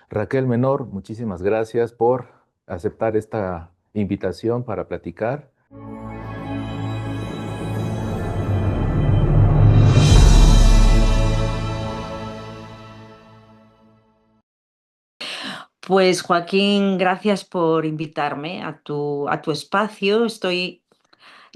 Raquel Menor, muchísimas gracias por aceptar esta invitación para platicar. Pues Joaquín, gracias por invitarme a tu espacio. Estoy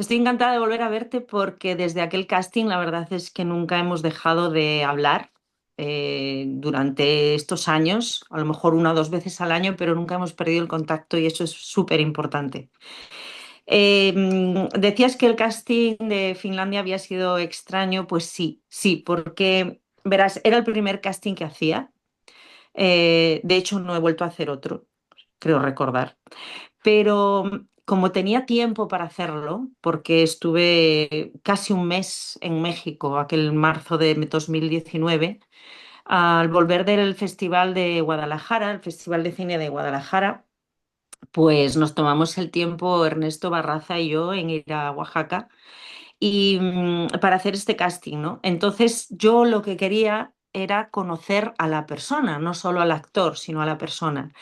encantada de volver a verte porque desde aquel casting la verdad es que nunca hemos dejado de hablar durante estos años, a lo mejor una o dos veces al año, pero nunca hemos perdido el contacto y eso es súper importante. Decías que el casting de Finlandia había sido extraño, pues sí, sí, porque verás, era el primer casting que hacía. De hecho, no he vuelto a hacer otro, creo recordar. Pero como tenía tiempo para hacerlo, porque estuve casi un mes en México, aquel marzo de 2019, al volver del Festival de Guadalajara, el Festival de Cine de Guadalajara, pues nos tomamos el tiempo, Ernesto Barraza y yo, en ir a Oaxaca y para hacer este casting, ¿no? Entonces yo lo que quería era conocer a la persona, no solo al actor, sino a la persona.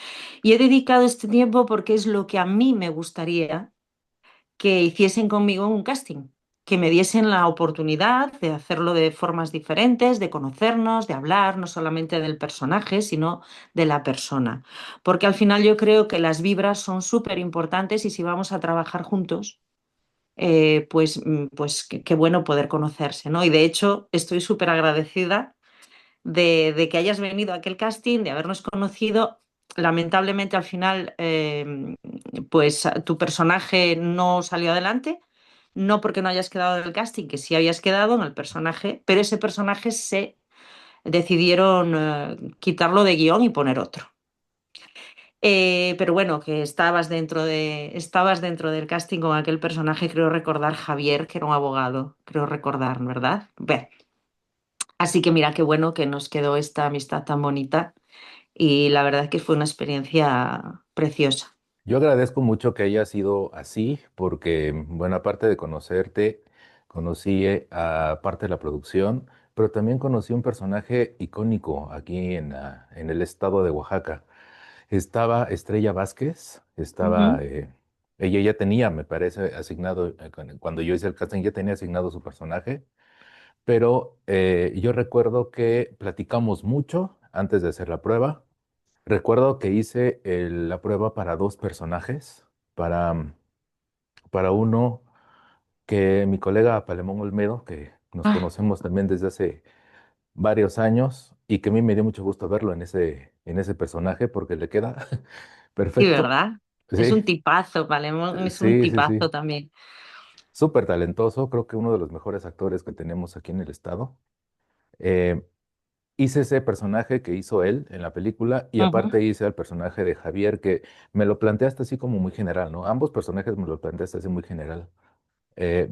Y he dedicado este tiempo porque es lo que a mí me gustaría que hiciesen conmigo en un casting, que me diesen la oportunidad de hacerlo de formas diferentes, de conocernos, de hablar no solamente del personaje, sino de la persona. Porque al final yo creo que las vibras son súper importantes y si vamos a trabajar juntos, pues qué bueno poder conocerse, ¿no? Y de hecho estoy súper agradecida de que hayas venido a aquel casting, de habernos conocido. Lamentablemente al final, pues tu personaje no salió adelante, no porque no hayas quedado en el casting, que sí habías quedado en el personaje, pero ese personaje se decidieron quitarlo de guión y poner otro. Pero bueno, que estabas dentro del casting con aquel personaje, creo recordar Javier, que era un abogado, creo recordar, ¿verdad? Bueno, así que mira qué bueno que nos quedó esta amistad tan bonita y la verdad es que fue una experiencia preciosa. Yo agradezco mucho que haya sido así, porque, bueno, aparte de conocerte, conocí a parte de la producción, pero también conocí un personaje icónico aquí en el estado de Oaxaca. Estaba Estrella Vázquez, Ujú. ella ya tenía, me parece, asignado, cuando yo hice el casting, ya tenía asignado su personaje. Pero yo recuerdo que platicamos mucho antes de hacer la prueba. Recuerdo que hice la prueba para dos personajes, para, para uno que mi colega Palemón Olmedo, que nos Ah, conocemos también desde hace varios años y que a mí me dio mucho gusto verlo en ese personaje porque le queda sí, perfecto. ¿verdad? Es Sí, un tipazo, Palemón es un sí, sí, tipazo sí. también. Súper talentoso, creo que uno de los mejores actores que tenemos aquí en el estado. Eh, Hice ese personaje que hizo él en la película y Ujú. aparte hice al personaje de Javier que me lo planteaste así como muy general, ¿no? Ambos personajes me lo planteaste así muy general. Eh,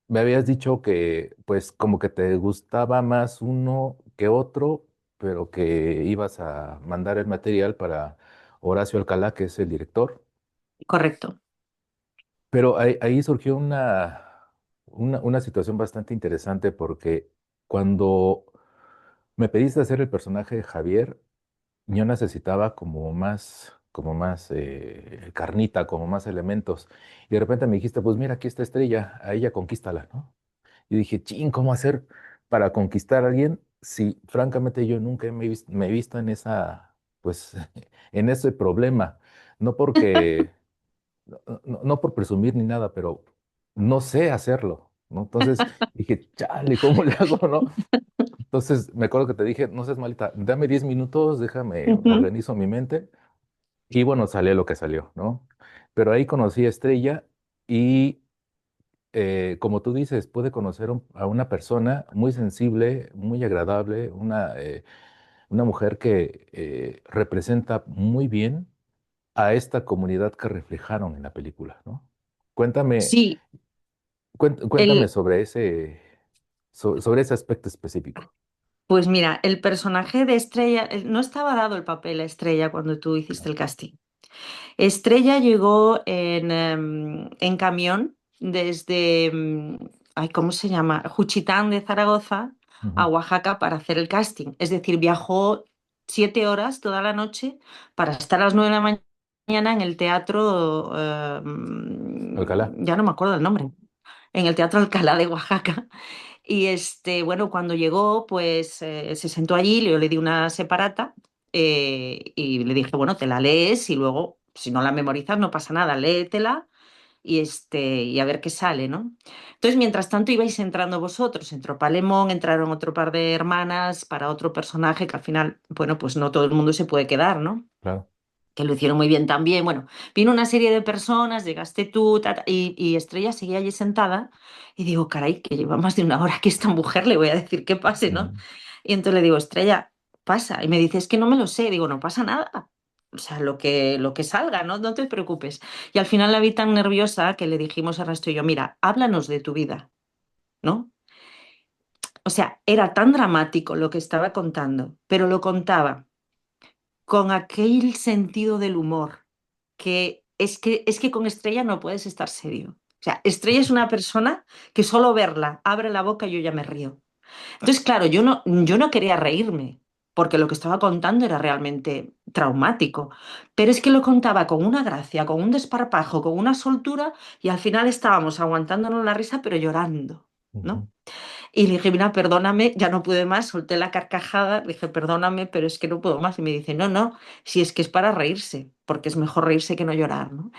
Me habías dicho que pues como que te gustaba más uno que otro, pero que ibas a mandar el material para Horacio Alcalá, que es el director. Correcto. Pero ahí surgió una situación bastante interesante porque cuando me pediste hacer el personaje de Javier, yo necesitaba como más carnita, como más elementos. Y de repente me dijiste, pues mira, aquí está Estrella, a ella conquístala, ¿no? Y dije, ching, ¿cómo hacer para conquistar a alguien si francamente yo nunca me he visto en pues, en ese problema? No porque, no por presumir ni nada, pero no sé hacerlo, ¿no? Entonces dije, chale, ¿cómo le hago, no? Entonces me acuerdo que te dije, no seas malita, dame 10 minutos, déjame, Ujú. organizo mi mente. Y bueno, salió lo que salió, ¿no? Pero ahí conocí a Estrella y como tú dices, pude conocer a una persona muy sensible, muy agradable, una mujer que representa muy bien a esta comunidad que reflejaron en la película, ¿no? Cuéntame, Sí, cuéntame el, sobre sobre ese aspecto específico. pues mira, el personaje de Estrella, no estaba dado el papel a Estrella cuando tú hiciste el casting. Estrella llegó en camión desde, ay, ¿cómo se llama? Juchitán de Zaragoza a Ujú. Oaxaca para hacer el casting. Es decir, viajó, 7 horas toda la noche para estar a las 9 de la mañana en el teatro, Alcalá, ya no me acuerdo el nombre, en el Teatro Alcalá de Oaxaca. Y bueno, cuando llegó, pues se sentó allí, yo le di una separata y le dije, bueno, te la lees y luego, si no la memorizas, no pasa nada, léetela y a ver qué sale, ¿no? Entonces, mientras tanto, ibais entrando vosotros, entró Palemón, entraron otro par de hermanas para otro personaje que al final, bueno, pues no todo el mundo se puede quedar, ¿no? claro. Que lo hicieron muy bien también. Bueno, vino una serie de personas, llegaste tú, y Estrella seguía allí sentada y digo, caray, que lleva más de una hora que esta mujer, le voy a decir que pase, ¿no? Ujú, Y entonces le digo, Estrella, pasa. Y me dice, es que no me lo sé. Digo, no pasa nada. O sea, lo que salga, ¿no? No te preocupes. Y al final la vi tan nerviosa que le dijimos a Ernesto y yo, mira, háblanos de tu vida, ¿no? O sea, era tan dramático lo que estaba contando, pero lo contaba con aquel sentido del humor que es que con Estrella no puedes estar serio. O sea, Estrella es una persona que solo verla, abre la boca y yo ya me río. Entonces, claro, yo no quería reírme, porque lo que estaba contando era realmente traumático, pero es que lo contaba con una gracia, con un desparpajo, con una soltura, y al final estábamos aguantándonos la risa, pero llorando, ¿no? ujú, Y le dije, mira, perdóname, ya no pude más, solté la carcajada, le dije, perdóname, pero es que no puedo más. Y me dice, no, no, si es que es para reírse, porque es mejor reírse que no llorar, ¿no?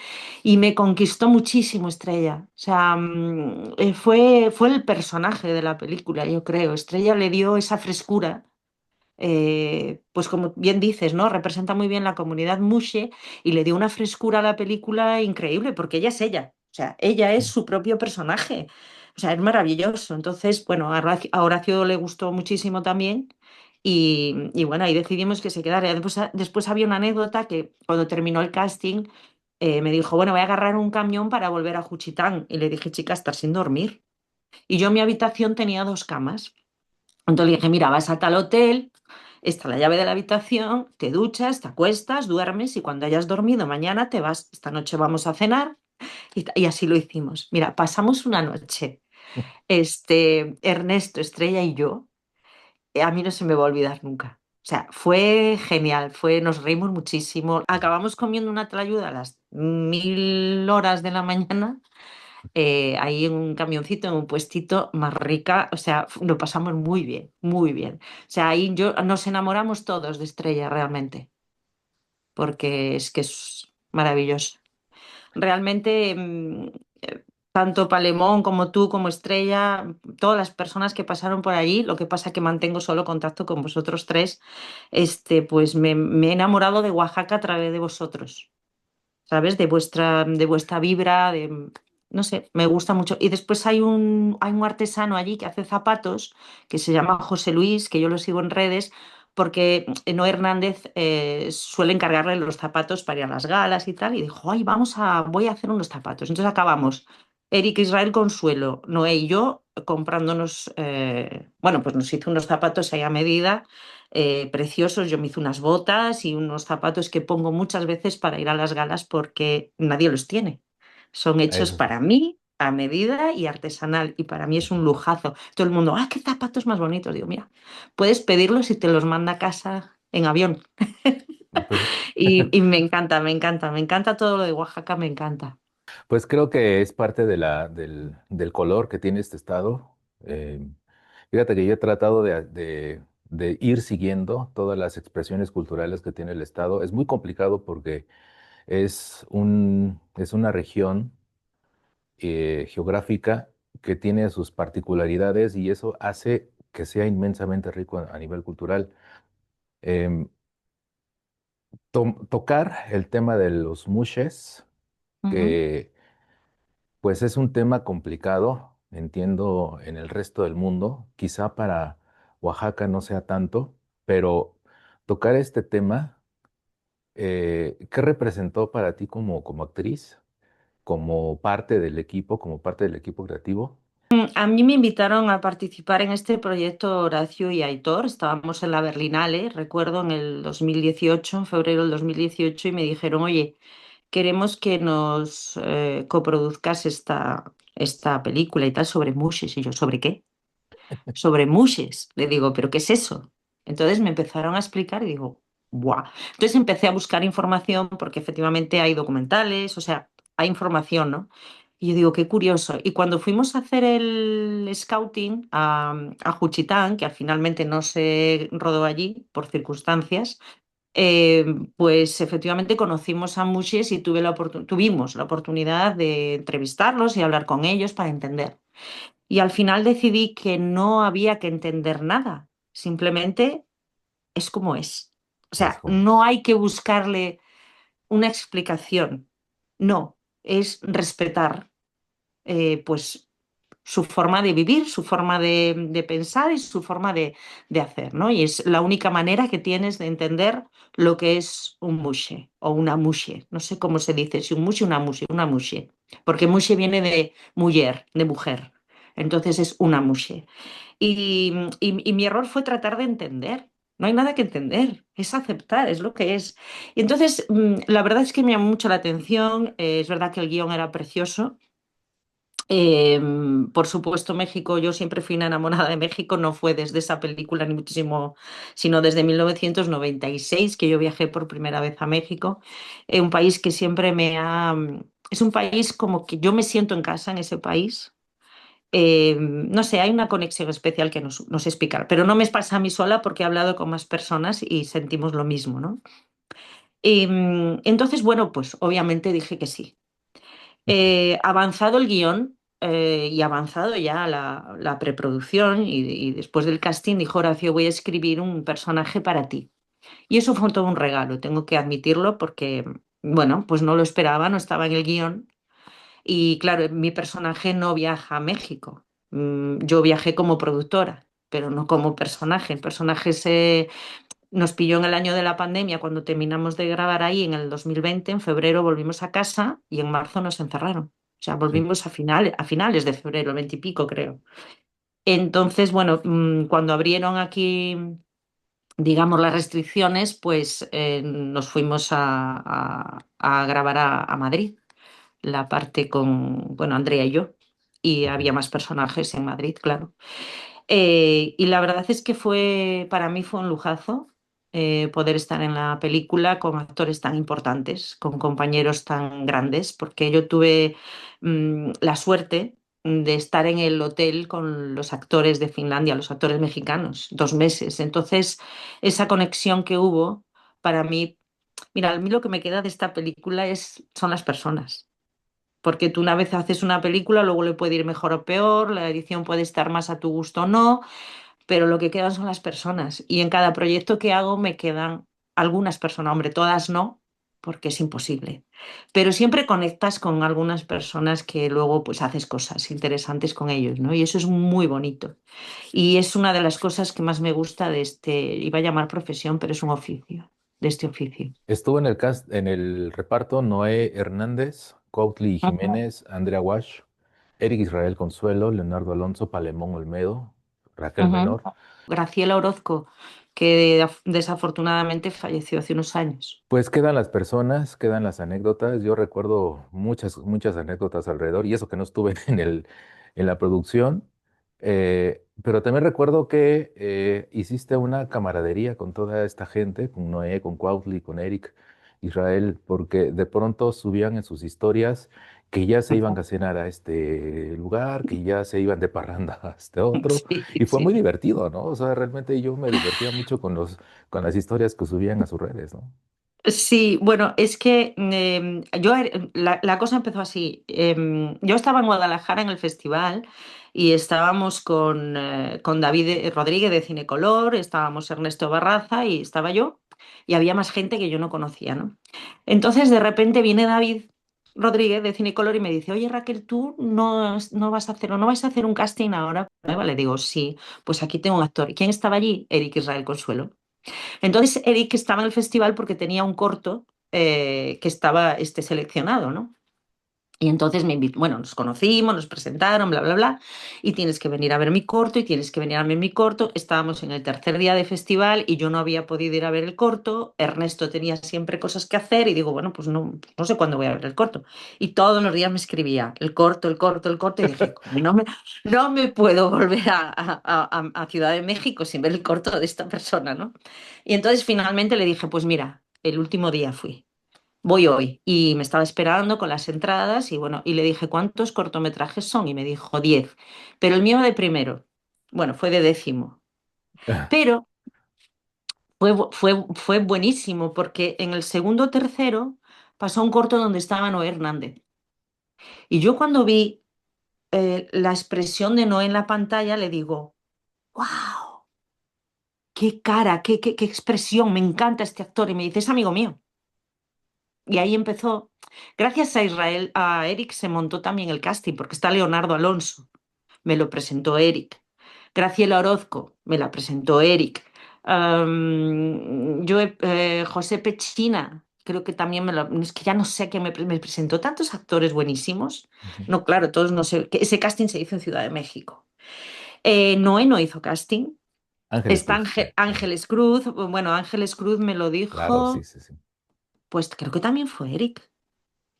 Y me conquistó muchísimo Estrella. O sea, fue el personaje de la película, yo creo. Estrella le dio esa frescura, pues como bien dices, ¿no? Representa muy bien la comunidad Mushe y le dio una frescura a la película increíble, porque ella es ella, o sea, ella es sí, su propio personaje, o sea, es maravilloso. Entonces, bueno, a Horacio le gustó muchísimo también y bueno, ahí decidimos que se quedara. Después había una anécdota que cuando terminó el casting me dijo, bueno, voy a agarrar un camión para volver a Juchitán y le dije, chica, estás sin dormir. Y yo en mi habitación tenía dos camas. Entonces le dije, mira, vas a tal hotel, está la llave de la habitación, te duchas, te acuestas, duermes y cuando hayas dormido mañana te vas, esta noche vamos a cenar y así lo hicimos. Mira, pasamos una noche, Ernesto, Estrella y yo, a mí no se me va a olvidar nunca. O sea, fue genial, nos reímos muchísimo. Acabamos comiendo una tlayuda a las 1000 horas de la mañana ahí en un camioncito, en un puestito más rica, o sea, lo pasamos muy bien, muy bien. O sea, ahí nos enamoramos todos de Estrella realmente, porque es que es maravilloso. Realmente, tanto Palemón como tú, como Estrella, todas las personas que pasaron por allí, lo que pasa que mantengo solo contacto con vosotros tres, pues me he enamorado de Oaxaca a través de vosotros. ¿Sabes? De vuestra vibra, no sé, me gusta mucho. Y después hay un artesano allí que hace zapatos, que se llama José Luis, que yo lo sigo en redes, porque Noé Hernández suele encargarle los zapatos para ir a las galas y tal, y dijo, ay, voy a hacer unos zapatos. Entonces acabamos, Eric Israel Consuelo, Noé y yo comprándonos, bueno, pues nos hizo unos zapatos ahí a medida preciosos. Yo me hice unas botas y unos zapatos que pongo muchas veces para ir a las galas porque nadie los tiene. Son hechos eso sí. para mí, a medida y artesanal. Y para mí es un lujazo. Todo el mundo, ¡ah, qué zapatos más bonitos! Digo, mira, puedes pedirlos y te los manda a casa en avión. Pues, Y me encanta, me encanta, me encanta todo lo de Oaxaca, me encanta. pues creo que es parte del color que tiene este estado. Eh, Fíjate que yo he tratado de ir siguiendo todas las expresiones culturales que tiene el estado. Es muy complicado porque es una región geográfica que tiene sus particularidades y eso hace que sea inmensamente rico a nivel cultural. Em, Tocar el tema de los mushes, Ujú. que pues es un tema complicado, entiendo, en el resto del mundo, quizá para Oaxaca no sea tanto, pero tocar este tema, ¿qué representó para ti como actriz, como parte del equipo creativo? A mí me invitaron a participar en este proyecto Horacio y Aitor. Estábamos en la Berlinale, recuerdo, en el 2018, en febrero del 2018, y me dijeron, oye, queremos que nos coproduzcas esta película y tal sobre mushes. Y yo, ¿sobre qué? Sobre mushes. Le digo, ¿pero qué es eso? Entonces me empezaron a explicar y digo, ¡buah! Entonces empecé a buscar información porque efectivamente hay documentales, o sea, hay información, ¿no? Y yo digo, qué curioso. Y cuando fuimos a hacer el scouting a Juchitán, que al finalmente no se rodó allí por circunstancias, eh, pues efectivamente conocimos a Mushes y tuvimos la oportunidad de entrevistarlos y hablar con ellos para entender. Y al final decidí que no había que entender nada, simplemente es como es. O Es sea, como no es. hay que buscarle una explicación, no, es respetar pues su forma de vivir, su forma de pensar y su forma de hacer, ¿no? Y es la única manera que tienes de entender lo que es un mushe o una mushe. No sé cómo se dice, si un mushe o una mushe. Porque mushe viene de mujer, de mujer. Entonces es una mushe. Y mi error fue tratar de entender. No hay nada que entender, es aceptar, es lo que es. Y entonces, la verdad es que me llamó mucho la atención. Es verdad que el guión era precioso. Eh, por supuesto, México, yo siempre fui una enamorada de México, no fue desde esa película ni muchísimo, sino desde 1996 que yo viajé por primera vez a México, un país que siempre es un país como que yo me siento en casa en ese país. No sé, hay una conexión especial que no sé explicar, pero no me pasa a mí sola porque he hablado con más personas y sentimos lo mismo, ¿no? Entonces, bueno, pues obviamente dije que sí. Avanzado el guión y avanzado ya la preproducción y después del casting, dijo Horacio, voy a escribir un personaje para ti. Y eso fue todo un regalo, tengo que admitirlo porque, bueno, pues no lo esperaba, no estaba en el guión. Y claro, mi personaje no viaja a México. Yo viajé como productora, pero no como personaje. El personaje nos pilló en el año de la pandemia cuando terminamos de grabar ahí en el 2020. En febrero volvimos a casa y en marzo nos encerraron. O sea, Sí. volvimos a finales de febrero, 20 y pico creo. Entonces, bueno, cuando abrieron aquí, digamos, las restricciones, pues nos fuimos a grabar a Madrid, la parte con, bueno, Andrea y yo. Y Ujú. había más personajes en Madrid, claro. Y la verdad es que para mí fue un lujazo poder estar en la película con actores tan importantes, con compañeros tan grandes, porque yo tuve la suerte de estar en el hotel con los actores de Finlandia, los actores mexicanos, 2 meses. Entonces, esa conexión que hubo, para mí, mira, a mí lo que me queda de esta película son las personas. Porque tú una vez haces una película, luego le puede ir mejor o peor, la edición puede estar más a tu gusto o no, pero lo que quedan son las personas. Y en cada proyecto que hago me quedan algunas personas, hombre, todas no, porque es imposible. Pero siempre conectas con algunas personas que luego pues haces cosas interesantes con ellos, ¿no? Y eso es muy bonito. Y es una de las cosas que más me gusta de iba a llamar profesión, pero es un oficio, de este oficio. Estuvo en el cast, en el reparto Noé Hernández, Cuautli Ujú, Jiménez, Andrea Wash, Eric Israel Consuelo, Leonardo Alonso, Palemón Olmedo, Raquel ujú. Menor. Graciela Orozco, que desafortunadamente falleció hace unos años. Pues quedan las personas, quedan las anécdotas. Yo recuerdo muchas, muchas anécdotas alrededor, y eso que no estuve en la producción. Pero también recuerdo que hiciste una camaradería con toda esta gente, con Noé, con Cuautli, con Eric, Israel, porque de pronto subían en sus historias que ya se iban a cenar a este lugar, que ya se iban de parranda a este otro, Sí, y fue muy sí. divertido, ¿no? O sea, realmente yo me divertía mucho con las historias que subían a sus redes, ¿no? Sí, bueno, es que la cosa empezó así. Yo estaba en Guadalajara en el festival y estábamos con David Rodríguez de Cinecolor, estábamos Ernesto Barraza y estaba yo, y había más gente que yo no conocía, ¿no? Entonces de repente viene David Rodríguez de Cinecolor y me dice, oye Raquel, ¿tú no vas a hacer o no vais a hacer un casting ahora? Le digo, sí, pues aquí tengo un actor. ¿Quién estaba allí? Eric Israel Consuelo. Entonces Eric estaba en el festival porque tenía un corto que estaba seleccionado, ¿no? Y entonces me invitó, bueno, nos conocimos, nos presentaron, bla, bla, bla, y tienes que venir a ver mi corto y tienes que venir a ver mi corto. Estábamos en el tercer día de festival y yo no había podido ir a ver el corto. Ernesto tenía siempre cosas que hacer y digo, bueno, pues no sé cuándo voy a ver el corto. Y todos los días me escribía el corto, el corto, el corto, y dije, "Coño, no me puedo volver a Ciudad de México sin ver el corto de esta persona, ¿no?". Y entonces finalmente le dije, pues mira, el último día fui. Voy hoy. Y me estaba esperando con las entradas y bueno, y le dije, ¿cuántos cortometrajes son? Y me dijo 10. Pero el mío de primero, bueno, fue de décimo. Pero fue buenísimo porque en el segundo o tercero pasó un corto donde estaba Noé Hernández. Y yo cuando vi la expresión de Noé en la pantalla le digo, ¡wow! ¡Qué cara! ¡Qué expresión! Me encanta este actor. Y me dice, es amigo mío. Y ahí empezó. Gracias a Israel, a Eric se montó también el casting, porque está Leonardo Alonso, me lo presentó Eric. Graciela Orozco, me la presentó Eric. José Pechina, creo que también es que ya no sé quién me presentó tantos actores buenísimos. Ujú. No, claro, todos no sé. Ese casting se hizo en Ciudad de México. Noé no hizo casting. Ángeles Está Cruz, sí, claro. Ángeles Cruz. Bueno, Ángeles Cruz me lo Claro, sí, dijo. sí, sí. Pues creo que también fue Eric.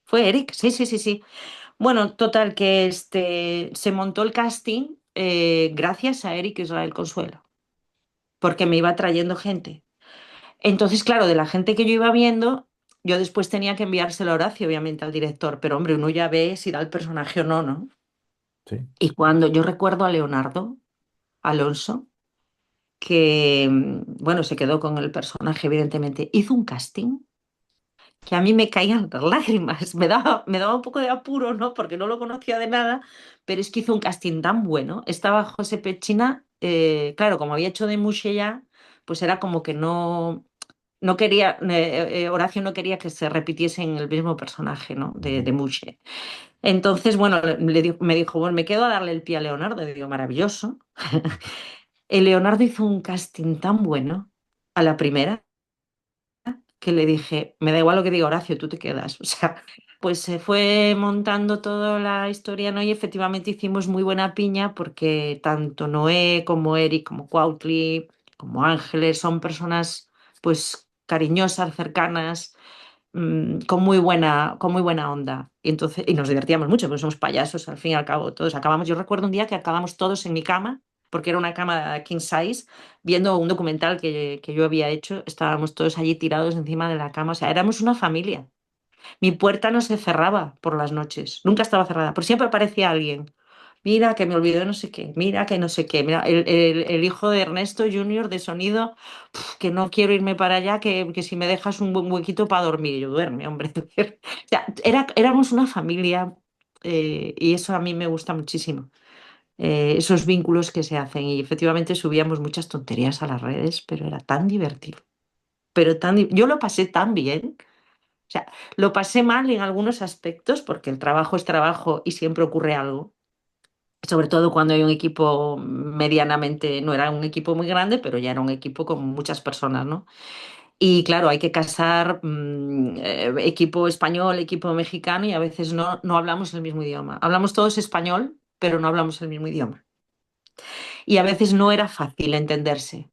Fue Eric, sí, sí, sí, sí. Bueno, total, que se montó el casting gracias a Eric Israel Consuelo, porque me iba trayendo gente. Entonces, claro, de la gente que yo iba viendo, yo después tenía que enviárselo a Horacio, obviamente, al director, pero hombre, uno ya ve si da el personaje o no, ¿no? Sí. Y cuando yo recuerdo a Leonardo Alonso, que, bueno, se quedó con el personaje, evidentemente, hizo un casting que a mí me caían las lágrimas, me daba un poco de apuro, ¿no? Porque no lo conocía de nada, pero es que hizo un casting tan bueno. Estaba José Pechina, claro, como había hecho de Mushe ya, pues era como que no quería, Horacio no quería que se repitiese en el mismo personaje, ¿no? De Ujú. Mushe. Entonces, bueno, me dijo, bueno, me quedo a darle el pie a Leonardo, y digo, maravilloso. El Leonardo hizo un casting tan bueno a la primera que le dije, me da igual lo que diga Horacio, tú te quedas. O sea, pues se fue montando toda la historia, ¿no? Y efectivamente hicimos muy buena piña porque tanto Noé como Eric, como Cuautli, como Ángeles son personas pues cariñosas, cercanas, con muy buena onda. Y entonces, y nos divertíamos mucho, porque somos payasos al fin y al cabo, todos acabamos. Yo recuerdo un día que acabamos todos en mi cama, porque era una cama king size, viendo un documental que yo había hecho. Estábamos todos allí tirados encima de la cama. O sea, éramos una familia. Mi puerta no se cerraba por las noches, nunca estaba cerrada, pero siempre aparecía alguien. Mira que me olvidó no sé qué, mira que no sé qué, mira, el hijo de Ernesto Junior de sonido, que no quiero irme para allá, que si me dejas un buen huequito para dormir, y yo duerme, hombre. O sea, éramos una familia y eso a mí me gusta muchísimo, esos vínculos que se hacen y efectivamente subíamos muchas tonterías a las redes, pero era tan divertido, yo lo pasé tan bien. O sea, lo pasé mal en algunos aspectos porque el trabajo es trabajo y siempre ocurre algo, sobre todo cuando hay un equipo medianamente, no era un equipo muy grande, pero ya era un equipo con muchas personas, ¿no? Y claro, hay que casar equipo español, equipo mexicano y a veces no hablamos el mismo idioma. Hablamos todos español, pero no hablamos el mismo idioma. Y a veces no era fácil entenderse,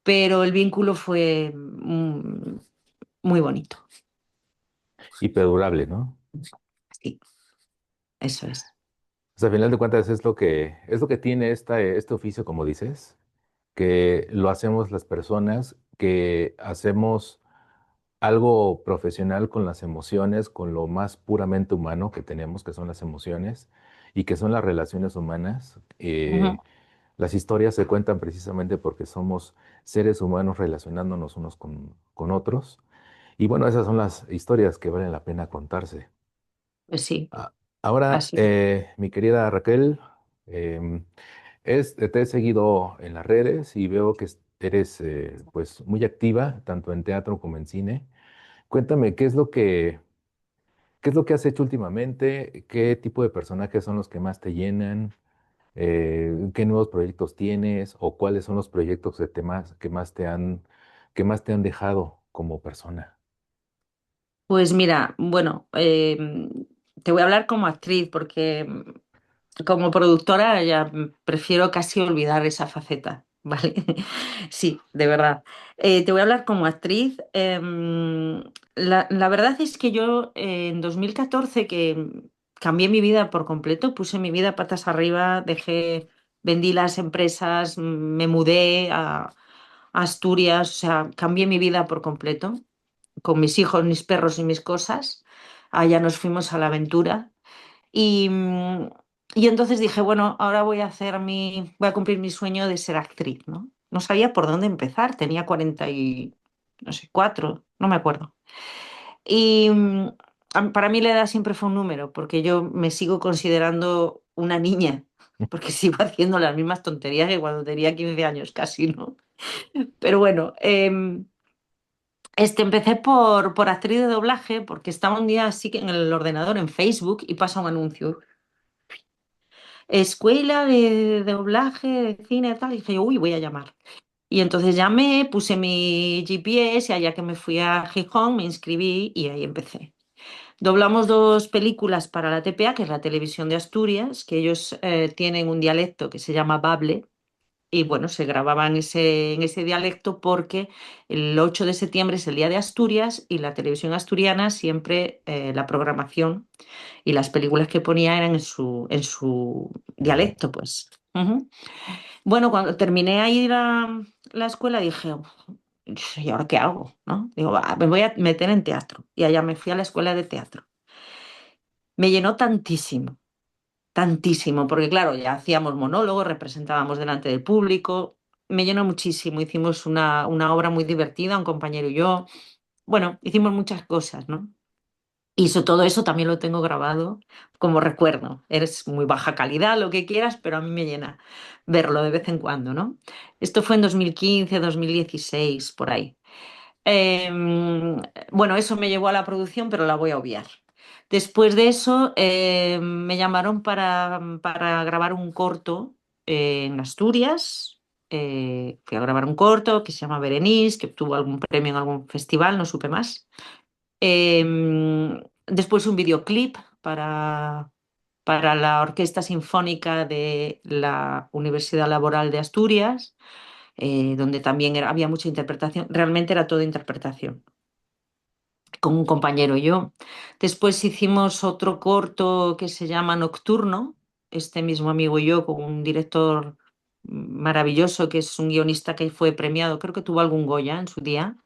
pero el vínculo fue muy bonito. Y perdurable, ¿no? Sí, eso es. Pues al final de cuentas es lo que tiene este oficio, como dices, que lo hacemos las personas que hacemos algo profesional con las emociones, con lo más puramente humano que tenemos, que son las emociones y que son las relaciones humanas. Ujú. Las historias se cuentan precisamente porque somos seres humanos relacionándonos unos con otros. Y bueno, esas son las historias que valen la pena contarse. Pues sí, Ah, ahora, así. mi querida Raquel, em, te he seguido en las redes y veo que eres pues muy activa tanto en teatro como en cine. Cuéntame, ¿qué es lo que has hecho últimamente? ¿Qué tipo de personajes son los que más te llenan? ¿Qué nuevos proyectos tienes? ¿O cuáles son los proyectos de temas que más te han dejado como persona? Pues mira, bueno, te voy a hablar como actriz porque como productora ya prefiero casi olvidar esa faceta, ¿vale? Sí, de verdad. Te voy a hablar como actriz. La verdad es que yo en 2014 que cambié mi vida por completo, puse mi vida patas arriba, vendí las empresas, me mudé a Asturias, o sea, cambié mi vida por completo, con mis hijos, mis perros y mis cosas. Allá nos fuimos a la aventura. Y, y entonces dije, bueno, ahora voy a cumplir mi sueño de ser actriz, ¿no? No sabía por dónde empezar, tenía 40 y, no sé, 4, no me acuerdo. Y para mí la edad siempre fue un número, porque yo me sigo considerando una niña, porque sigo haciendo las mismas tonterías que cuando tenía 15 años, casi, ¿no? Pero bueno, empecé por actriz de doblaje, porque estaba un día así que en el ordenador, en Facebook, y pasa un anuncio. Escuela de doblaje, de cine, tal. Y dije, uy, voy a llamar. Y entonces llamé, puse mi GPS y allá que me fui a Gijón, me inscribí y ahí empecé. Doblamos dos películas para la TPA, que es la televisión de Asturias, que ellos tienen un dialecto que se llama Bable. Y bueno, se grababa en ese dialecto porque el 8 de septiembre es el Día de Asturias y la televisión asturiana siempre la programación y las películas que ponía eran en su Ujú. dialecto, pues. Ujú. Bueno, cuando terminé ahí la escuela dije, ¿y ahora qué hago? ¿No? Digo, "Va, me voy a meter en teatro". Y allá me fui a la escuela de teatro. Me llenó tantísimo, tantísimo, porque claro, ya hacíamos monólogos, representábamos delante del público. Me llenó muchísimo. Hicimos una obra muy divertida, un compañero y yo. Bueno, hicimos muchas cosas, ¿no? Y todo eso también lo tengo grabado como recuerdo. Eres muy baja calidad, lo que quieras, pero a mí me llena verlo de vez en cuando, ¿no? Esto fue en 2015, 2016, por ahí. Eh, bueno, eso me llevó a la producción, pero la voy a obviar. Después de eso, me llamaron para grabar un corto en Asturias. Fui a grabar un corto que se llama Berenice, que obtuvo algún premio en algún festival, no supe más. Después un videoclip para la Orquesta Sinfónica de la Universidad Laboral de Asturias, donde también había mucha interpretación. Realmente era todo interpretación, con un compañero y yo. Después hicimos otro corto que se llama Nocturno, este mismo amigo y yo, con un director maravilloso, que es un guionista que fue premiado, creo que tuvo algún Goya en su día,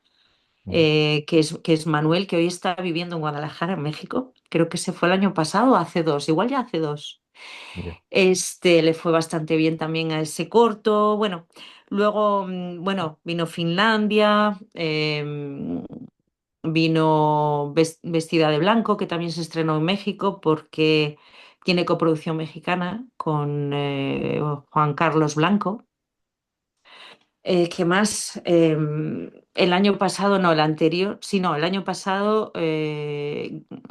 Ujú. que es Manuel, que hoy está viviendo en Guadalajara, en México. Creo que se fue el año pasado o hace dos, igual ya hace dos. Ya. Le fue bastante bien también a ese corto. Bueno, luego, bueno, vino Finlandia, vino Vestida de Blanco, que también se estrenó en México porque tiene coproducción mexicana con Juan Carlos Blanco. ¿Qué más? El año pasado, no, el anterior, sí, no, el año pasado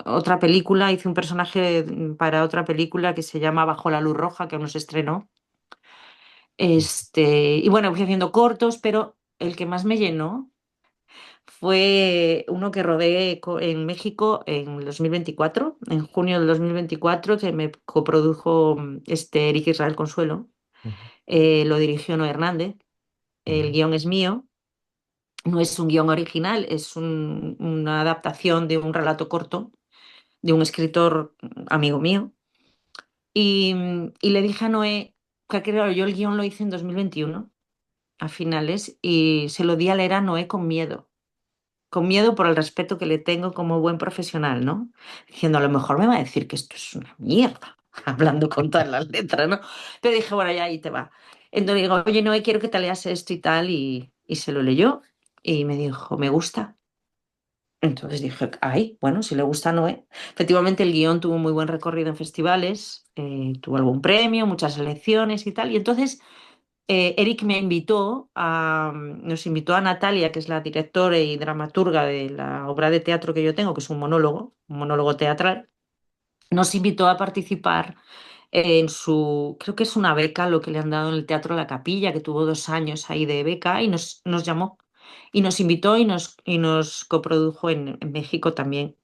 otra película, hice un personaje para otra película que se llama Bajo la luz roja, que aún no se estrenó. Y bueno, fui haciendo cortos, pero el que más me llenó fue uno que rodé en México en 2024, en junio del 2024, que me coprodujo Eric Israel Consuelo. Ujú. Lo dirigió Noé Hernández, el Ujú. guión es mío. No es un guión original, es una adaptación de un relato corto de un escritor amigo mío. Y le dije a Noé que claro, yo el guión lo hice en 2021, a finales, y se lo di a leer a Noé con miedo por el respeto que le tengo como buen profesional, ¿no? Diciendo, a lo mejor me va a decir que esto es una mierda, hablando con todas las letras, ¿no? Pero dije, bueno, ya ahí te va. Entonces digo, oye, Noé, quiero que te leas esto y tal, y se lo leyó y me dijo, me gusta. Entonces dije, ay, bueno, si le gusta a Noé. Efectivamente, el guión tuvo muy buen recorrido en festivales, tuvo algún premio, muchas selecciones y tal. Y entonces Eric nos invitó a Natalia, que es la directora y dramaturga de la obra de teatro que yo tengo, que es un monólogo teatral. Nos invitó a participar creo que es una beca lo que le han dado en el Teatro La Capilla, que tuvo 2 años ahí de beca, y nos llamó y nos invitó y nos coprodujo en México también.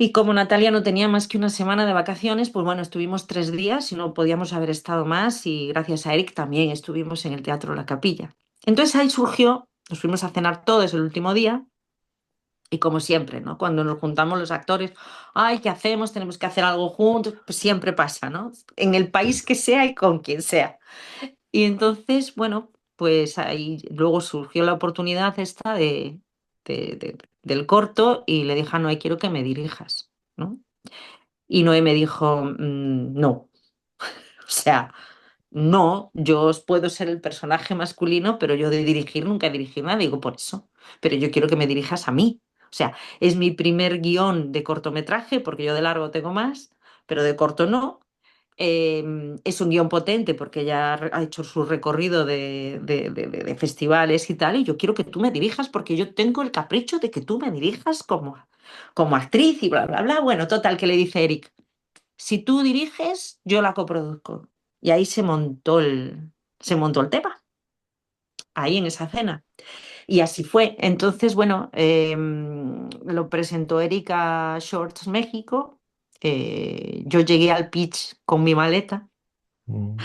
Y como Natalia no tenía más que una semana de vacaciones, pues bueno, estuvimos 3 días y no podíamos haber estado más y gracias a Eric también estuvimos en el Teatro La Capilla. Entonces ahí surgió, nos fuimos a cenar todos el último día y como siempre, ¿no? Cuando nos juntamos los actores, ay, ¿qué hacemos? Tenemos que hacer algo juntos, pues siempre pasa, ¿no? En el Sí, país que sea y con quien sea. Y entonces, bueno, pues ahí luego surgió la oportunidad esta del corto y le dije a Noé, quiero que me dirijas, ¿no? Y Noé me dijo, no, o sea, no, yo os puedo ser el personaje masculino, pero yo de dirigir nunca he dirigido nada, digo por eso, pero yo quiero que me dirijas a mí. O sea, es mi primer guión de cortometraje, porque yo de largo tengo más, pero de corto no. Es un guión potente porque ya ha hecho su recorrido de festivales y tal, y yo quiero que tú me dirijas porque yo tengo el capricho de que tú me dirijas como actriz y bla, bla, bla. Bueno, total, que le dice Eric, si tú diriges, yo la coproduzco. Y ahí se montó el tema, ahí en esa cena. Y así fue. Entonces, bueno, lo presentó Erika Shorts México. Yo llegué al pitch con mi maleta mm,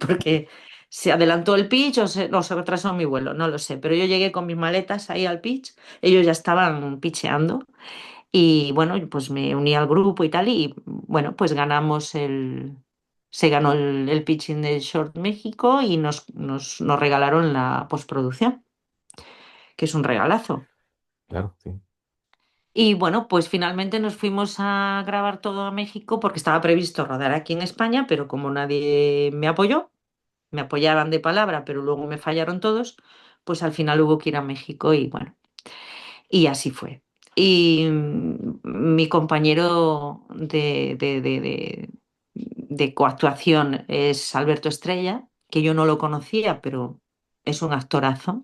porque se adelantó el pitch o se retrasó mi vuelo, no lo sé. Pero yo llegué con mis maletas ahí al pitch. Ellos ya estaban pitcheando. Y bueno, pues me uní al grupo y tal, y bueno, pues se ganó el pitching de Short México y nos regalaron la postproducción, que es un regalazo. claro, sí. Y bueno, pues finalmente nos fuimos a grabar todo a México porque estaba previsto rodar aquí en España, pero como nadie me apoyó, me apoyaban de palabra, pero luego me fallaron todos, pues al final hubo que ir a México y bueno. Y así fue. Y mi compañero de coactuación es Alberto Estrella, que yo no lo conocía, pero es un actorazo.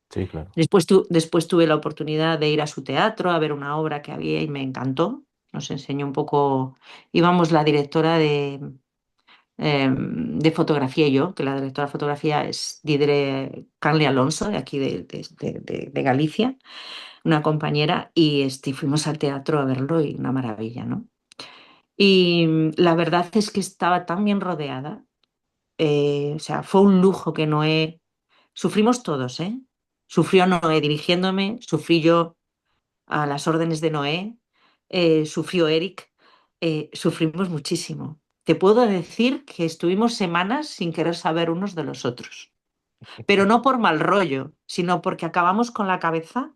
Sí, claro. Después tuve la oportunidad de ir a su teatro, a ver una obra que había y me encantó. Nos enseñó un poco, íbamos la directora de fotografía y yo, que la directora de fotografía es Didre Carly Alonso, de aquí de Galicia, una compañera, y fuimos al teatro a verlo y una maravilla, ¿no? Y la verdad es que estaba tan bien rodeada, o sea, fue un lujo que Noé, sufrimos todos, ¿eh? Sufrió Noé dirigiéndome, sufrí yo a las órdenes de Noé, sufrió Eric, sufrimos muchísimo. Te puedo decir que estuvimos semanas sin querer saber unos de los otros, pero no por mal rollo, sino porque acabamos con la cabeza.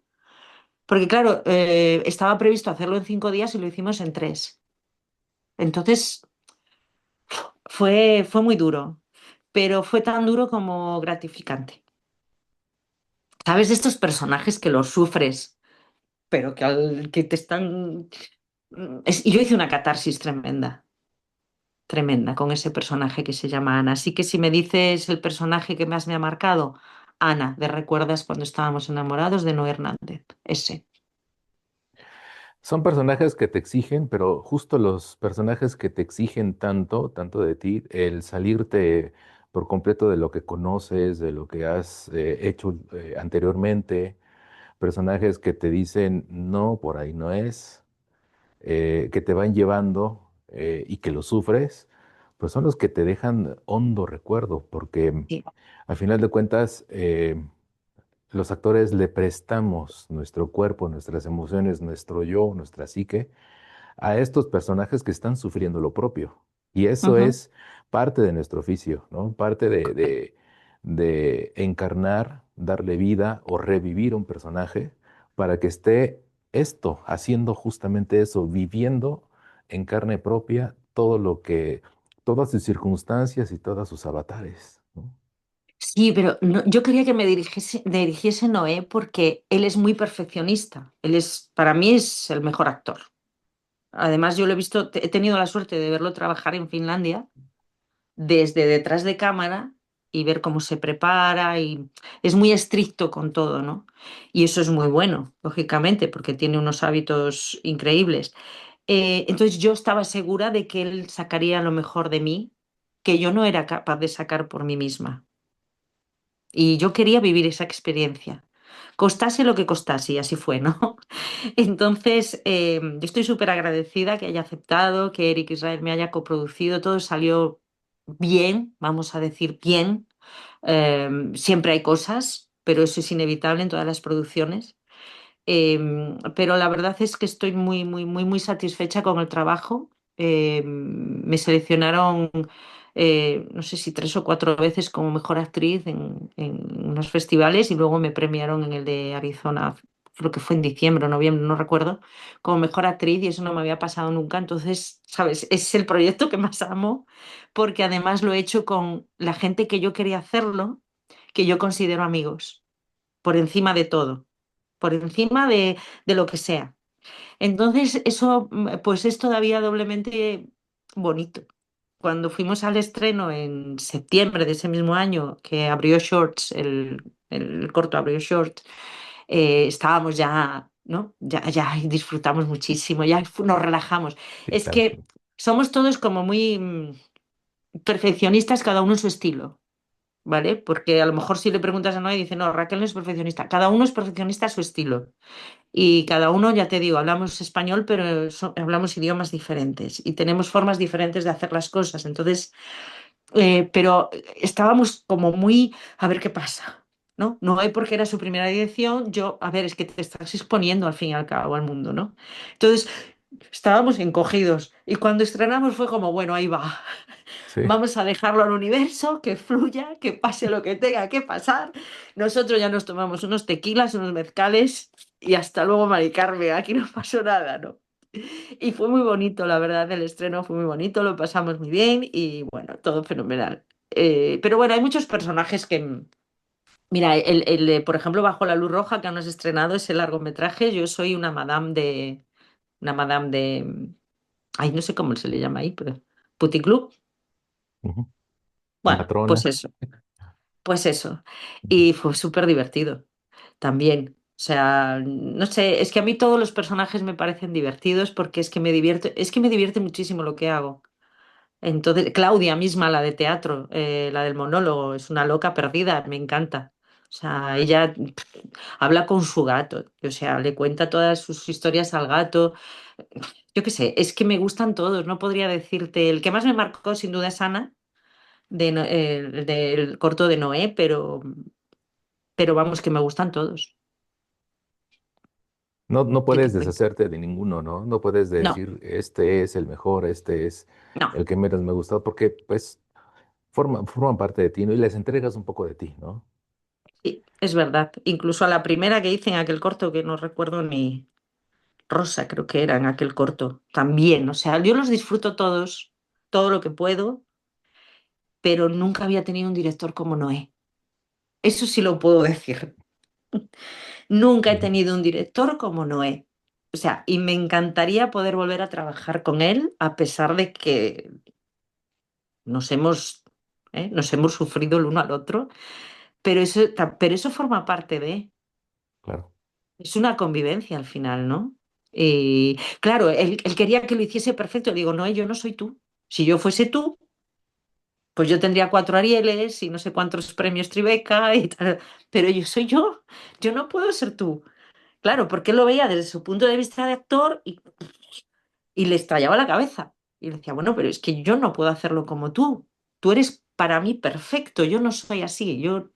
Porque claro, estaba previsto hacerlo en 5 días y lo hicimos en 3. Entonces fue muy duro, pero fue tan duro como gratificante. ¿Sabes de estos personajes que los sufres, pero que te están... Y yo hice una catarsis tremenda, tremenda con ese personaje que se llama Ana. Así que si me dices el personaje que más me ha marcado, Ana, de Recuerdas cuando estábamos enamorados de Noé Hernández. Ese. Son personajes que te exigen, pero justo los personajes que te exigen tanto, tanto de ti, el salirte por completo de lo que conoces, de lo que has hecho anteriormente, personajes que te dicen, no, por ahí no es, que te van llevando y que lo sufres, pues son los que te dejan hondo recuerdo, porque Sí. al final de cuentas, los actores le prestamos nuestro cuerpo, nuestras emociones, nuestro yo, nuestra psique a estos personajes que están sufriendo lo propio. Y eso Ujú. es parte de nuestro oficio, ¿no? Parte de encarnar, darle vida o revivir un personaje para que esté esto, haciendo justamente eso, viviendo en carne propia todo lo que, todas sus circunstancias y todas sus avatares, ¿no? Sí, pero yo quería que me dirigiese Noé porque él es muy perfeccionista. Para mí es el mejor actor. Además, yo lo he visto, he tenido la suerte de verlo trabajar en Finlandia desde detrás de cámara y ver cómo se prepara y es muy estricto con todo, ¿no? Y eso es muy bueno, lógicamente, porque tiene unos hábitos increíbles. Entonces yo estaba segura de que él sacaría lo mejor de mí, que yo no era capaz de sacar por mí misma. Y yo quería vivir esa experiencia. Costase lo que costase, y así fue, ¿no? Entonces, yo estoy súper agradecida que haya aceptado, que Eric Israel me haya coproducido, todo salió bien, vamos a decir bien. Siempre hay cosas, pero eso es inevitable en todas las producciones. Pero la verdad es que estoy muy, muy, muy, muy satisfecha con el trabajo. Me seleccionaron, no sé si 3 o 4 veces como mejor actriz en unos festivales y luego me premiaron en el de Arizona, creo que fue en diciembre o noviembre, no recuerdo, como mejor actriz y eso no me había pasado nunca. Entonces, ¿sabes? Es el proyecto que más amo porque además lo he hecho con la gente que yo quería hacerlo, que yo considero amigos, por encima de todo, por encima de lo que sea. Entonces, eso pues es todavía doblemente bonito. Cuando fuimos al estreno en septiembre de ese mismo año, que abrió Shorts, el corto abrió Shorts, estábamos ya, ¿no? Ya disfrutamos muchísimo, ya nos relajamos. Sí, Es claro. que somos todos como muy perfeccionistas, cada uno en su estilo. ¿Vale? Porque a lo mejor si le preguntas a Noé, dice, no, Raquel no es perfeccionista. Cada uno es perfeccionista a su estilo. Y cada uno, ya te digo, hablamos español, pero hablamos idiomas diferentes y tenemos formas diferentes de hacer las cosas. Entonces, pero estábamos como muy, a ver qué pasa, ¿no? No hay porque era su primera dirección, yo, a ver, es que te estás exponiendo al fin y al cabo al mundo, ¿no? Entonces, estábamos encogidos y cuando estrenamos fue como, bueno, ahí va. Sí, Vamos a dejarlo al universo, que fluya, que pase lo que tenga que pasar. Nosotros ya nos tomamos unos tequilas, unos mezcales y hasta luego, Mari Carmen. Aquí no pasó nada, ¿no? Y fue muy bonito, la verdad, el estreno fue muy bonito, lo pasamos muy bien y bueno, todo fenomenal. Pero bueno, hay muchos personajes que, mira, por ejemplo, Bajo la luz roja que aún no has estrenado ese largometraje, yo soy una madame de, ay, no sé cómo se le llama ahí, pero puticlub. ujú. Bueno, Matrona. pues eso. Ujú. Y fue súper divertido también. O sea, no sé, es que a mí todos los personajes me parecen divertidos porque es que me divierte muchísimo lo que hago. Entonces, Claudia misma, la de teatro, la del monólogo, es una loca perdida, me encanta. O sea, ella habla con su gato, o sea, le cuenta todas sus historias al gato. Yo qué sé, es que me gustan todos, no podría decirte. El que más me marcó sin duda es Ana, del corto de Noé, pero vamos, que me gustan todos. No, no ¿Qué te puedes cuento? deshacerte de ninguno, ¿no? No puedes No, decir, este es el mejor, este es no, el que menos me gustó, porque pues forman parte de ti, ¿no? Y les entregas un poco de ti, ¿no? sí, es verdad. Incluso a la primera que hice en aquel corto, que no recuerdo ni Rosa, creo que era en aquel corto, también. O sea, yo los disfruto todos, todo lo que puedo, pero nunca había tenido un director como Noé. Eso sí lo puedo decir. Nunca he Ujú. tenido un director como Noé. O sea, y me encantaría poder volver a trabajar con él, a pesar de que nos hemos sufrido el uno al otro, pero eso forma parte de, Claro. es una convivencia al final, ¿no? Y claro, él quería que lo hiciese perfecto. Digo, no, yo no soy tú. Si yo fuese tú, pues yo tendría 4 Arieles y no sé cuántos premios Tribeca y tal, pero yo soy yo no puedo ser tú. Claro, porque él lo veía desde su punto de vista de actor y le estallaba la cabeza. Y le decía, bueno, pero es que yo no puedo hacerlo como tú. Tú eres para mí perfecto, yo no soy así. Yo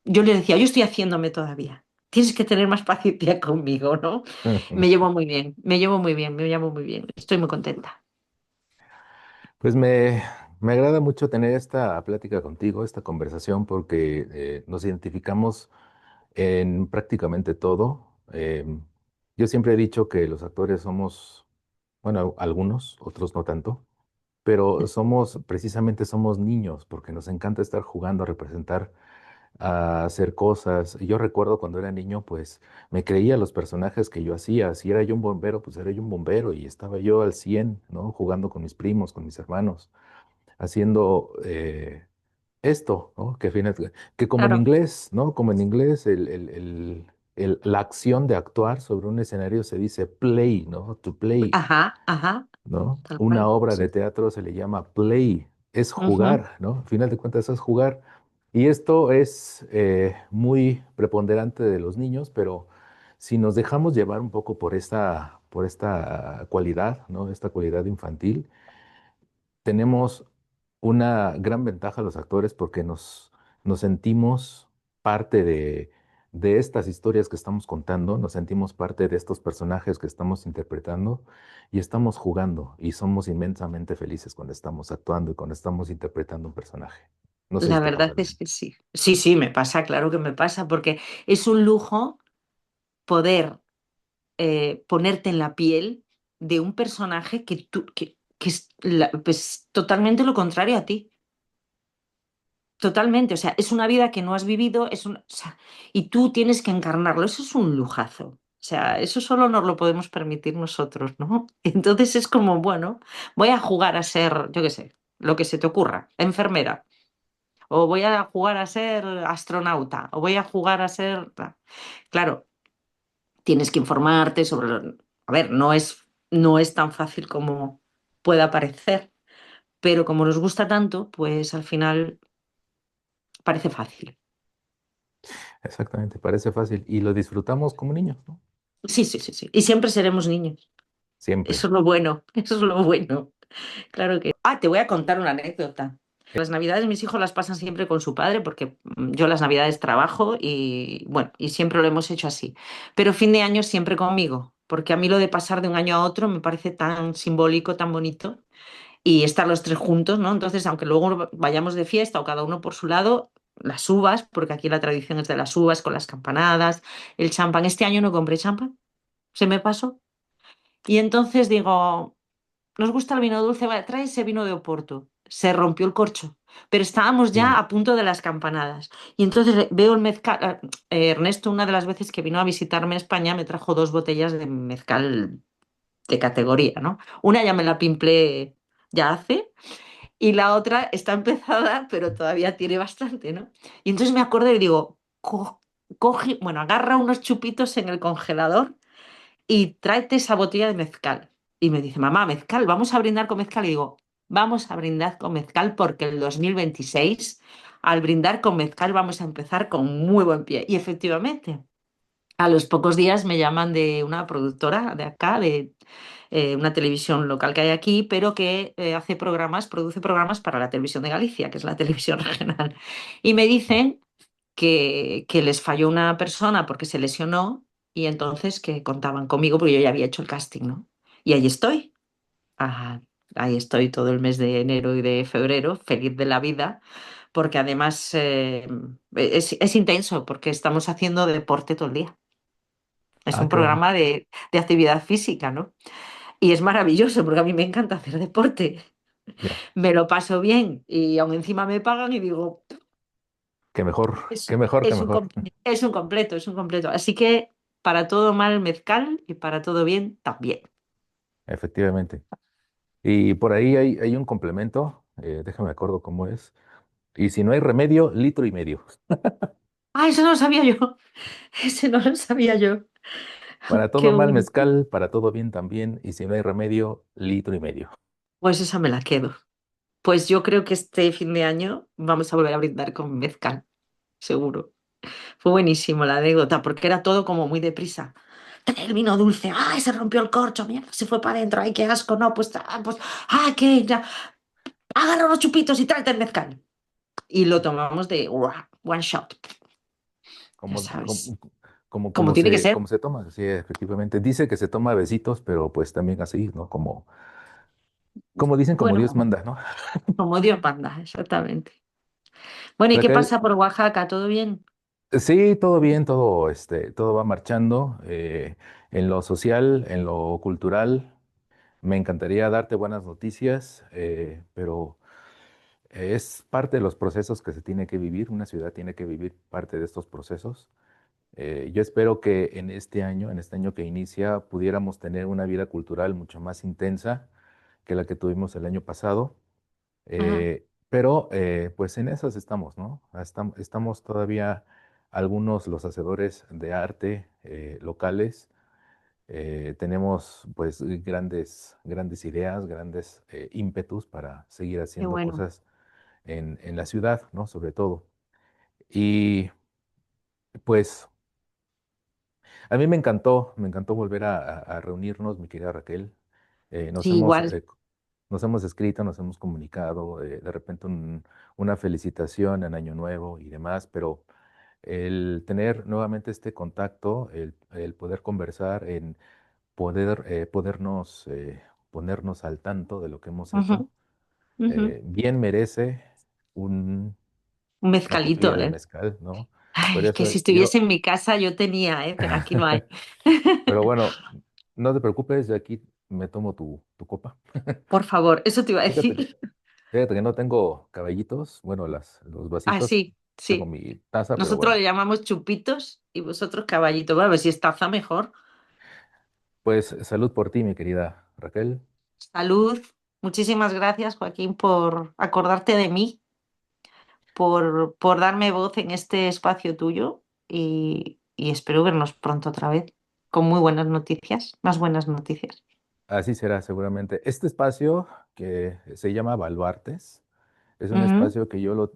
le decía, yo estoy haciéndome todavía. Tienes que tener más paciencia conmigo, ¿no? Me llevo muy bien, me llevo muy bien, me llevo muy bien. Estoy muy contenta. Pues me agrada mucho tener esta plática contigo, esta conversación, porque nos identificamos en prácticamente todo. Yo siempre he dicho que los actores somos, bueno, algunos, otros no tanto, pero precisamente somos niños, porque nos encanta estar jugando a representar, a hacer cosas. Y yo recuerdo cuando era niño, pues me creía los personajes que yo hacía. Si era yo un bombero, pues era yo un bombero y estaba yo al 100, ¿no? Jugando con mis primos, con mis hermanos, haciendo esto, ¿no? Que como en Claro. inglés, ¿no? Como en inglés, la acción de actuar sobre un escenario se dice play, ¿no? To play, Ajá, ajá, ¿no? tal Una cual. obra de Sí. teatro se le llama play, es Ujú. jugar, ¿no? Al final de cuentas es jugar. Y esto es muy preponderante de los niños, pero si nos dejamos llevar un poco por esta cualidad, ¿no? Esta cualidad infantil, tenemos una gran ventaja los actores porque nos sentimos parte de estas historias que estamos contando, nos sentimos parte de estos personajes que estamos interpretando y estamos jugando y somos inmensamente felices cuando estamos actuando y cuando estamos interpretando un personaje. No sé si La te verdad pasa lo es mismo. que sí. Sí, sí, me pasa, claro que me pasa, porque es un lujo poder ponerte en la piel de un personaje que es pues, totalmente lo contrario a ti. Totalmente. O sea, es una vida que no has vivido, o sea, y tú tienes que encarnarlo. Eso es un lujazo. O sea, eso solo nos lo podemos permitir nosotros, ¿no? Entonces es como, bueno, voy a jugar a ser, yo qué sé, lo que se te ocurra, enfermera, o voy a jugar a ser astronauta, o voy a jugar a ser... Claro, tienes que informarte sobre lo... A ver, no es tan fácil como pueda parecer, pero como nos gusta tanto, pues al final parece fácil. Exactamente, parece fácil y lo disfrutamos como niños, ¿no? Sí, sí, sí, sí. Y siempre seremos niños. Eso Siempre. es lo bueno, eso es lo bueno. Claro que... Ah, te voy a contar una anécdota. Las navidades mis hijos las pasan siempre con su padre porque yo las navidades trabajo y bueno, y siempre lo hemos hecho así. Pero fin de año siempre conmigo, porque a mí lo de pasar de un año a otro me parece tan simbólico, tan bonito y estar los tres juntos, ¿no? Entonces, aunque luego vayamos de fiesta o cada uno por su lado, las uvas, porque aquí la tradición es de las uvas con las campanadas, el champán. Este año no compré champán, se me pasó. Y entonces digo, nos gusta el vino dulce, vale, trae ese vino de Oporto. Se rompió el corcho, pero estábamos ya Mm. a punto de las campanadas. Y entonces veo el mezcal. Ernesto, una de las veces que vino a visitarme a España, me trajo dos botellas de mezcal de categoría, ¿no? Una ya me la pimplé ya hace y la otra está empezada, pero todavía tiene bastante, ¿no? Y entonces me acuerdo y digo, coge, bueno, agarra unos chupitos en el congelador y tráete esa botella de mezcal. Y me dice, mamá, mezcal, vamos a brindar con mezcal. Y digo, vamos a brindar con mezcal porque el 2026, al brindar con mezcal, vamos a empezar con muy buen pie. Y efectivamente, a los pocos días me llaman de una productora de acá, de una televisión local que hay aquí, pero que hace programas, produce programas para la televisión de Galicia, que es la televisión regional. Y me dicen que les falló una persona porque se lesionó y entonces que contaban conmigo porque yo ya había hecho el casting, ¿no? Y ahí estoy. Ah, ahí estoy todo el mes de enero y de febrero, feliz de la vida, porque además es intenso, porque estamos haciendo deporte todo el día. Es Ah, un qué bueno. programa de actividad física, ¿no? Y es maravilloso porque a mí me encanta hacer deporte. Ya. Me lo paso bien y aún encima me pagan y digo, Qué mejor, qué es, mejor, qué es un, mejor. es un completo, es un completo. Así que para todo mal mezcal y para todo bien también. Efectivamente. Y por ahí hay un complemento, déjame acuerdo cómo es. Y si no hay remedio, litro y medio. Ah, eso no lo sabía yo. Ese no lo sabía yo. Para Qué todo mal bueno. mezcal, para todo bien también. Y si no hay remedio, litro y medio. Pues esa me la quedo. Pues yo creo que este fin de año vamos a volver a brindar con mezcal, seguro. Fue buenísimo la anécdota, porque era todo como muy deprisa. El vino dulce, ¡ay, se rompió el corcho! Mierda, se fue para adentro, ¡ay, qué asco! No, pues, ¡ay, qué! Ya, agarra los chupitos y tráete el mezcal. Y lo tomamos de one shot, ya Como, sabes, como, como, como tiene que ser. como se toma, sí, efectivamente. Dice que se toma a besitos, pero pues también así, ¿no? Como dicen, como Dios Bueno, manda, ¿no? como Dios manda, exactamente. Bueno, ¿y qué Raquel, pasa por Oaxaca? ¿Todo bien? sí, todo bien, todo va marchando. En lo social, en lo cultural, me encantaría darte buenas noticias, pero es parte de los procesos que se tiene que vivir. Una ciudad tiene que vivir parte de estos procesos. Yo espero que en este año que inicia, pudiéramos tener una vida cultural mucho más intensa que la que tuvimos el año pasado. Ujú. Pero pues en esas estamos, ¿no? Estamos todavía algunos los hacedores de arte locales. Tenemos pues grandes ideas, grandes ímpetus para seguir Qué haciendo bueno. cosas en la ciudad, ¿no? Sobre todo. Y pues A mí me encantó volver a reunirnos, mi querida Raquel. Eh, nos Sí, hemos, igual. eh, nos hemos escrito, nos hemos comunicado, de repente una felicitación en Año Nuevo y demás, pero el tener nuevamente este contacto, el poder conversar, en podernos ponernos al tanto de lo que hemos Ujú, hecho, ujú. bien merece un- Un una mezcalito, copilla de ¿eh? mezcal, ¿no? Por Ay, que eso si yo, estuviese en mi casa yo tenía, ¿eh? Pero aquí no hay. pero bueno, no te preocupes, de aquí me tomo tu copa. Por favor, eso te iba a Fíjate que, decir. fíjate que no tengo caballitos, bueno, los Ah, vasitos, sí, tengo sí. mi taza, pero Nosotros bueno, le llamamos chupitos y vosotros caballito. Bueno, a ver si es taza mejor. pues salud por ti, mi querida Raquel. Salud. Muchísimas gracias, Joaquín, por acordarte de mí, por darme voz en este espacio tuyo y espero vernos pronto otra vez con muy buenas noticias, más buenas noticias. Así será seguramente. Este espacio que se llama Baluartes es un Ujú, espacio que yo lo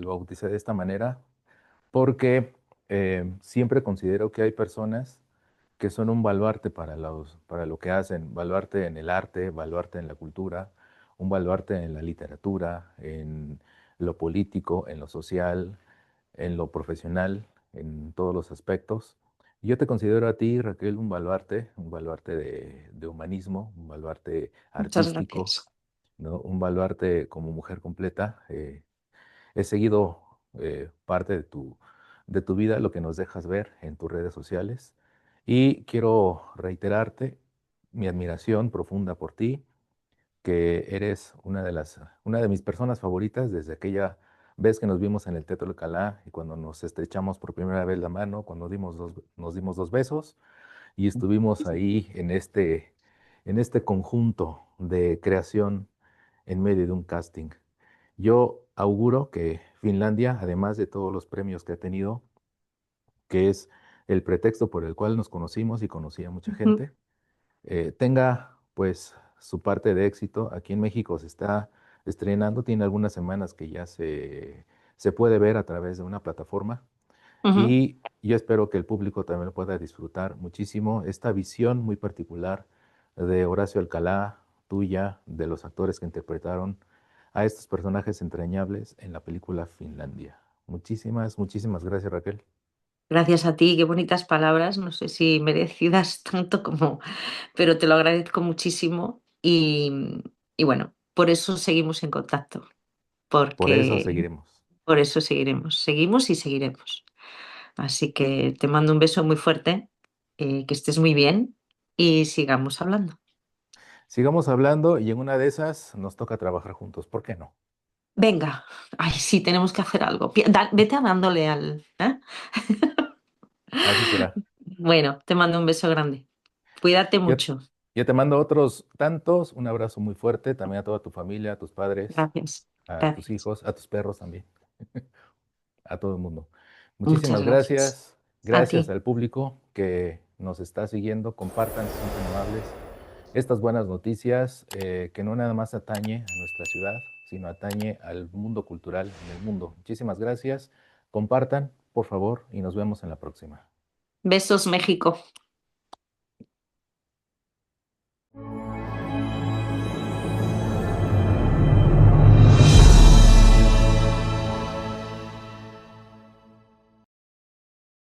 bauticé de esta manera porque siempre considero que hay personas que son un baluarte para lo que hacen, baluarte en el arte, baluarte en la cultura, un baluarte en la literatura, en lo político, en lo social, en lo profesional, en todos los aspectos. Yo te considero a ti, Raquel, un baluarte de humanismo, un baluarte muchas artístico, gracias. ¿no? Un baluarte como mujer completa. He seguido parte de tu vida, lo que nos dejas ver en tus redes sociales. Y quiero reiterarte mi admiración profunda por ti, que eres una de mis personas favoritas desde aquella vez que nos vimos en el Teatro Alcalá y cuando nos estrechamos por primera vez la mano, cuando nos dimos dos besos y estuvimos ahí en este conjunto de creación en medio de un casting. Yo auguro que Finlandia, además de todos los premios que ha tenido, que es el pretexto por el cual nos conocimos y conocí a mucha Ujú, gente, tenga pues su parte de éxito. Aquí en México se está estrenando, tiene algunas semanas que ya se puede ver a través de una plataforma ujú. y yo espero que el público también pueda disfrutar muchísimo esta visión muy particular de Horacio Alcalá, tuya, de los actores que interpretaron a estos personajes entrañables en la película Finlandia. Muchísimas, muchísimas gracias, Raquel. Gracias a ti, qué bonitas palabras, no sé si merecidas tanto como, pero te lo agradezco muchísimo y bueno, por eso seguimos en contacto, Por eso porque seguiremos. por eso seguiremos, seguimos y seguiremos. Así que te mando un beso muy fuerte, que estés muy bien y sigamos hablando. Sigamos hablando y en una de esas nos toca trabajar juntos. ¿Por qué no? Venga, ay, sí, tenemos que hacer algo. Vete dándole al... ¿eh? Así será. Bueno, te mando un beso grande. Cuídate Yo, mucho. yo te mando otros tantos, un abrazo muy fuerte, también a toda tu familia, a tus padres, Gracias, a tus gracias. hijos, a tus perros también, a todo el mundo. Muchas Muchísimas gracias. gracias. A Gracias ti. al público que nos está siguiendo. Compartan si son tan amables estas buenas noticias que no nada más atañe a nuestra ciudad, sino atañe al mundo cultural en el mundo. Muchísimas gracias. Compartan, por favor, y nos vemos en la próxima. Besos, México.